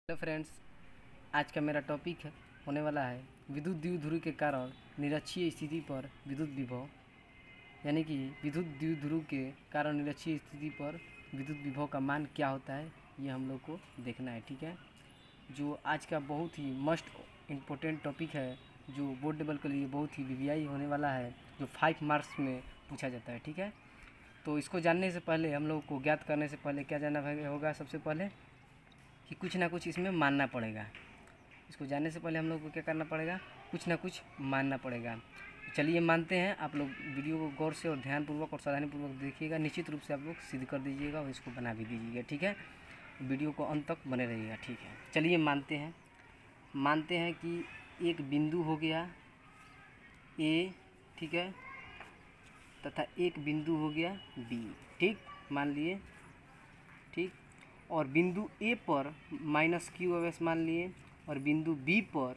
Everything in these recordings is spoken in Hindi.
हेलो फ्रेंड्स, आज का मेरा टॉपिक होने वाला है विद्युत द्विध्रुव के कारण निरक्षीय स्थिति पर विद्युत विभव। यानी कि विद्युत द्विध्रुव के कारण निरक्षीय स्थिति पर विद्युत विभव का मान क्या होता है, ये हम लोग को देखना है। ठीक है, जो आज का बहुत ही मस्ट इम्पोर्टेंट टॉपिक है, जो बोर्ड लेवल के लिए बहुत ही वीवीआई होने वाला है, जो 5 मार्क्स में पूछा जाता है। ठीक है, तो इसको जानने से पहले, हम लोग को ज्ञात करने से पहले क्या जानना होगा? सबसे पहले कि कुछ ना कुछ इसमें मानना पड़ेगा। इसको जानने से पहले हम लोग को क्या करना पड़ेगा? कुछ ना कुछ मानना पड़ेगा। चलिए मानते हैं। आप लोग वीडियो को गौर से और ध्यानपूर्वक और सावधानीपूर्वक देखिएगा। निश्चित रूप से आप लोग सिद्ध कर दीजिएगा और इसको बना भी दीजिएगा। ठीक है, वीडियो को अंत तक बने रहिएगा। ठीक है, चलिए मानते हैं कि एक बिंदु हो गया ए, ठीक है, तथा एक बिंदु हो गया बी। ठीक, मान लिए। ठीक, और बिंदु ए पर माइनस क्यू एस मान लिए और बिंदु बी पर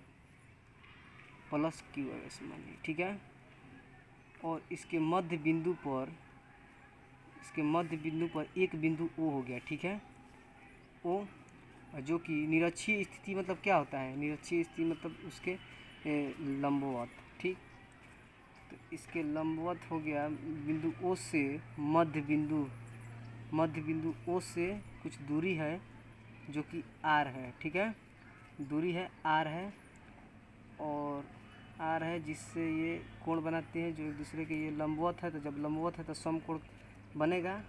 प्लस क्यू एस मान लिए। ठीक है, और इसके मध्य बिंदु पर एक बिंदु ओ हो गया। ठीक है, ओ, जो कि निरक्षीय स्थिति मतलब क्या होता है? निरक्षीय स्थिति मतलब उसके लंबवत। ठीक, तो इसके लंबवत हो गया बिंदु ओ से मध्य बिंदु ओ से कुछ दूरी है जो कि आर है। ठीक है, दूरी है आर है, और आर है जिससे ये कोण बनाते हैं जो एक दूसरे के ये लंबवत है। तो जब लंबवत है तो समकोण बनेगा,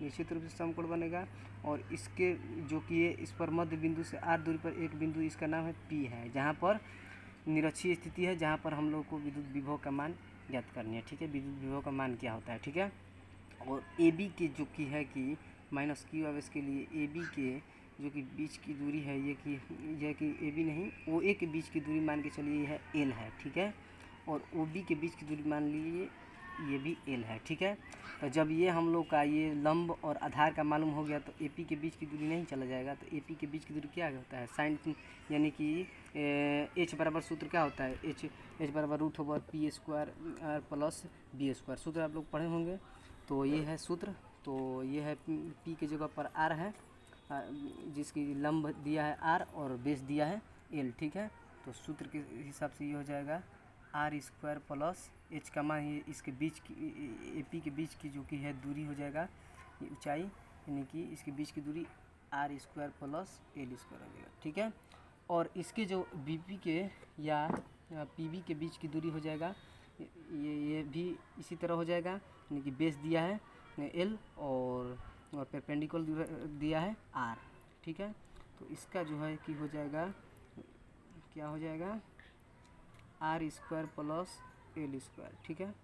निश्चित रूप से समकोण बनेगा। और इसके जो कि ये इस पर मध्य बिंदु से आर दूरी पर एक बिंदु, इसका नाम है पी है, जहाँ पर निरक्षीय स्थिति है, जहाँ पर हम लोग को विद्युत विभव का मान ज्ञात करनी है। ठीक है, विद्युत विभव का मान क्या होता है? ठीक है, और ए बी के जो कि है कि माइनस क्यू अब इसके लिए ए बी के जो कि बीच की दूरी है, ये कि ए बी नहीं, ओ ए के बीच की दूरी मान के चलिए यह है एल है। ठीक है, और ओ बी के बीच की दूरी मान लीजिए ये भी एल है। ठीक है, तो जब ये हम लोग का ये लंब और आधार का मालूम हो गया तो ए पी के बीच की दूरी नहीं चला जाएगा। तो ए पी के बीच की दूरी क्या होता है? साइन, यानी कि एच बराबर सूत्र क्या होता है? एच बराबर root over P square plus B square. सूत्र आप लोग पढ़े होंगे, तो ये है सूत्र। तो ये है पी के जगह पर आर है, जिसकी लंब दिया है आर और बेस दिया है एल। ठीक है, तो सूत्र के हिसाब से ये हो जाएगा आर स्क्वायर प्लस एच का मान ये इसके बीच की ए पी के बीच की जो कि है दूरी हो जाएगा, ये ऊंचाई, यानी कि इसके बीच की दूरी R square plus L square हो जाएगा। ठीक है, और इसके जो बी पी के या पी बी के बीच की दूरी हो जाएगा, ये भी इसी तरह हो जाएगा, यानी कि बेस दिया है एल और परपेंडिकुलर दिया है आर। ठीक है, तो इसका जो है कि हो जाएगा, क्या हो जाएगा? R square plus L square. ठीक है,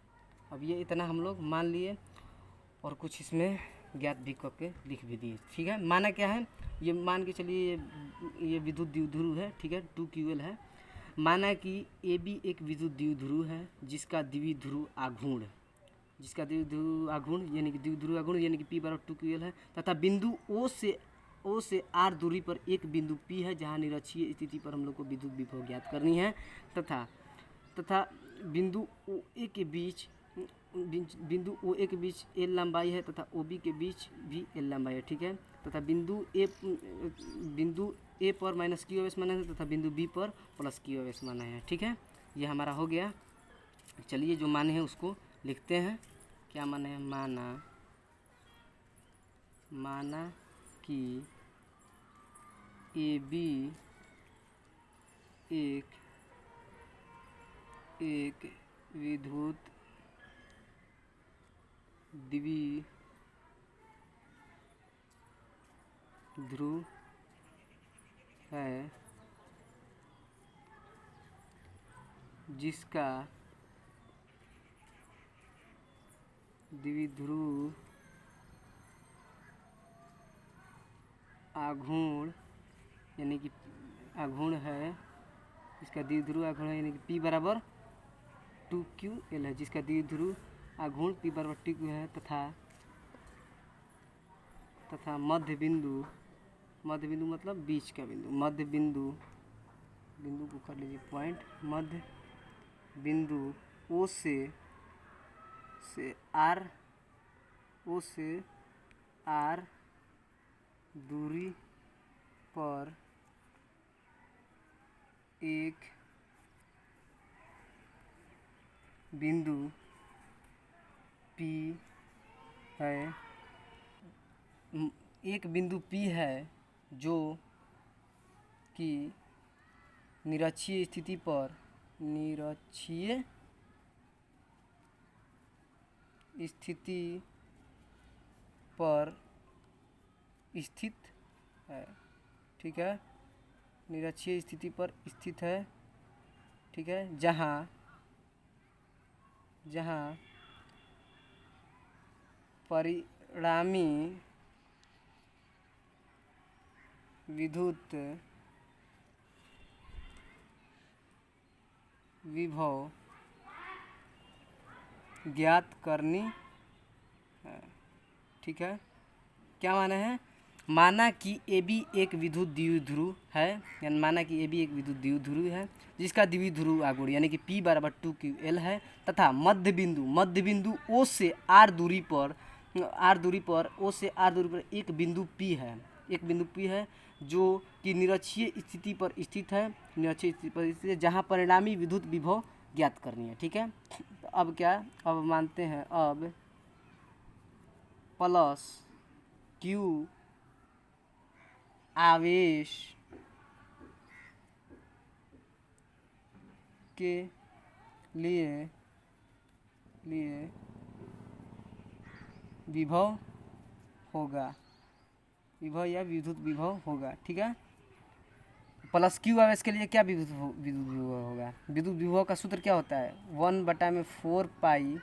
अब ये इतना हम लोग मान लिए और कुछ इसमें ज्ञात भी करके लिख भी दिए। ठीक है, माना क्या है? ये मान के चलिए ये विद्युत द्विध्रुव है। ठीक है, 2QL है। माना कि ए बी एक विद्युत द्विध्रुव है जिसका द्विध्रुव आघूर्ण यानी कि द्विध्रुव आघूर्ण यानी कि P बराबर 2QL है, तथा बिंदु ओ से आर दूरी पर एक बिंदु P है जहाँ निरक्षीय स्थिति पर हम लोग को विद्युत विभव ज्ञात करनी है, तथा बिंदु ओ ए के बीच एल लंबाई है तथा ओ बी के बीच भी एल लंबाई है। ठीक है, तथा बिंदु ए पर माइनस क्यू एस माना है तथा बिंदु बी पर प्लस क्यू एस माना है। ठीक है, ये हमारा हो गया। चलिए जो माने हैं उसको लिखते हैं। क्या माने हैं? माना कि ए बी एक विद्युत द्विध्रुव है जिसका द्विध्रुव आघूर्ण यानी कि आघूर्ण है, इसका द्विध्रुव आघूर्ण है, यानी कि P बराबर 2QL है, जिसका द्विध्रुव आघूर्ण P बराबर 2Q है, तथा मध्य बिंदु मतलब बीच का बिंदु, मध्य बिंदु को कर लीजिए पॉइंट, मध्य बिंदु O से R दूरी पर एक बिंदु P है, एक बिंदु P है जो कि निरक्षीय स्थिति पर स्थित है, ठीक है, निरक्षीय स्थिति पर स्थित है, ठीक है, जहाँ परिणामी विद्युत विभव ज्ञात करनी है, ठीक है। क्या माना है? माना कि AB एक विद्युत द्विध्रुव है, यानी माना कि AB एक विद्युत द्विध्रुव है जिसका द्विध्रुव आघूर्ण यानी कि P बराबर 2qL है, तथा मध्य बिंदु O से R दूरी पर एक बिंदु P है जो कि निरक्षीय स्थिति पर स्थित है, जहाँ परिणामी विद्युत विभव ज्ञात करनी है, ठीक है। तो अब क्या, अब मानते हैं, अब प्लस Q आवेश के लिए विभव या विद्युत विभव होगा, ठीक है। प्लस Q आवेश के लिए क्या विद्युत विभव होगा? विद्युत विभव का सूत्र क्या होता है? 1/4 pi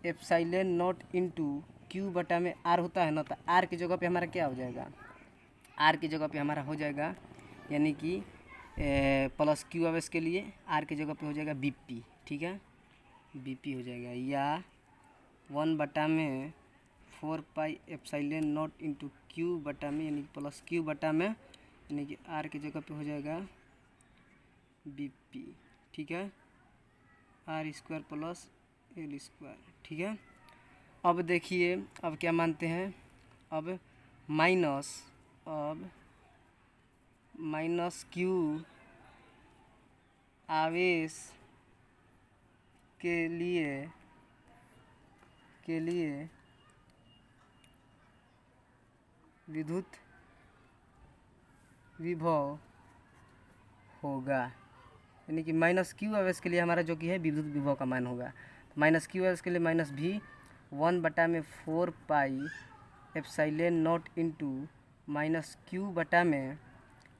epsilon not into Q बटा में R होता है ना, तो R की जगह पे हमारा क्या हो जाएगा? R की जगह पे हमारा हो जाएगा, यानी कि प्लस Q आवेश के लिए R की जगह पे हो जाएगा BP, ठीक है, BP हो जाएगा, या 1/4 pi epsilon not into Q बटा में यानी प्लस Q बटा में यानी कि R की जगह पे हो जाएगा BP, ठीक है, R² प्लस L², ठीक है। अब देखिए, अब क्या मानते हैं, अब माइनस Q आवेश के लिए विद्युत विभव होगा, यानी कि माइनस Q आवेश के लिए हमारा जो कि है विद्युत विभव का मान होगा। माइनस Q आवेश के लिए minus V 1/4 pi epsilon not into minus Q बटा में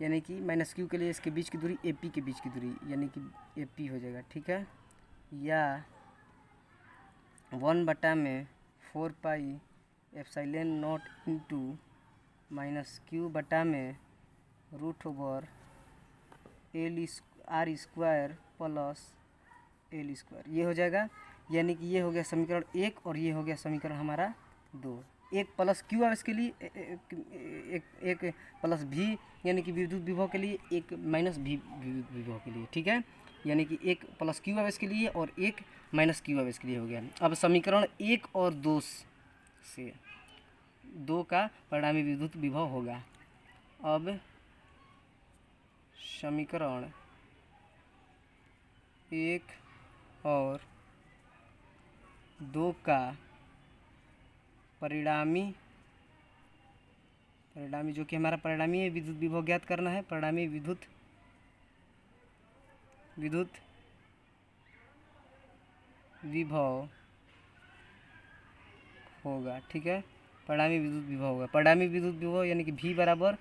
यानी कि माइनस Q के लिए इसके बीच की दूरी AP के बीच की दूरी यानी कि AP हो जाएगा, ठीक है, या 1/4 pi epsilon not into minus Q बटा में √R² प्लस L², ये हो जाएगा। यानी कि ये हो गया समीकरण 1 और ये हो गया समीकरण हमारा 2। एक प्लस Q आवेश के लिए एक प्लस V यानी कि विद्युत विभव के लिए, एक माइनस V विद्युत विभव के लिए, ठीक है, यानी कि एक प्लस Q आवेश के लिए और एक माइनस Q आवेश के लिए हो गया। अब समीकरण 1 और 2 से 2 का परिणामी विद्युत विभव होगा। अब समीकरण 1 और 2 का परिणामी जो कि हमारा परिणामी है विद्युत विभव ज्ञात करना है, परिणामी विद्युत विभव होगा, ठीक है, परिणामी विद्युत विभव होगा। परिणामी विद्युत विभव यानी कि V बराबर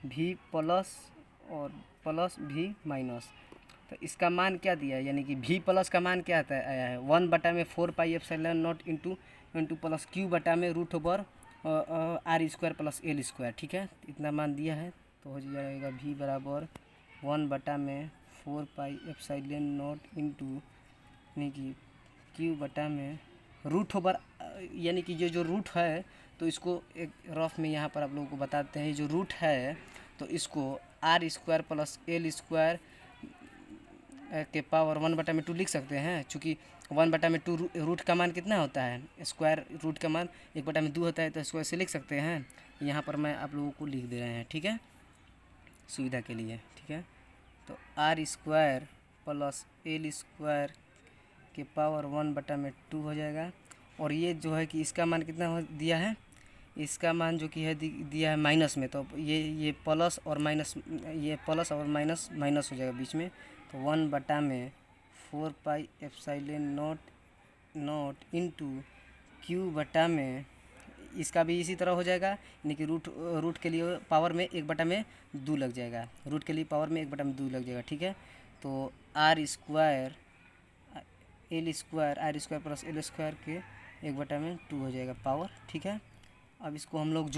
V प्लस और प्लस V माइनस। तो इसका मान क्या दिया है, यानी कि V प्लस का मान क्या आया है 1/4 pi epsilon not into plus Q बटा में √R² प्लस L², ठीक है, इतना मान दिया है। तो हो जाएगा V बराबर 1/4 पाई एप्सिलॉन नॉट इंटू यानी कि Q बटा में √R, यानी कि ये जो रूट है तो इसको एक रफ में यहाँ पर आप लोगों को बताते हैं। जो रूट है तो इसको R² प्लस L² के पावर 1/2 लिख सकते हैं, चूँकि 1/2 रूट का मान कितना होता है, स्क्वायर रूट का मान 1/2 होता है, तो इसको ऐसे लिख सकते हैं। यहाँ पर मैं आप लोगों को लिख दे रहे हैं, ठीक है, सुविधा के लिए, ठीक है। तो R square plus L square के पावर 1/2 हो जाएगा। और ये जो है कि इसका मान कितना दिया है, इसका मान जो कि है दिया है माइनस में, तो ये प्लस और माइनस, ये प्लस और माइनस माइनस हो जाएगा बीच में। तो 1/4πε0 इंटू क्यू बटा में, इसका भी इसी तरह हो जाएगा, यानी कि रूट के लिए पावर में 1/2 लग जाएगा, रूट के लिए पावर में 1/2 लग जाएगा। ठीक है, तो R square plus L square के 1/2 हो जाएगा पावर। ठीक है, अब इसको हम लोग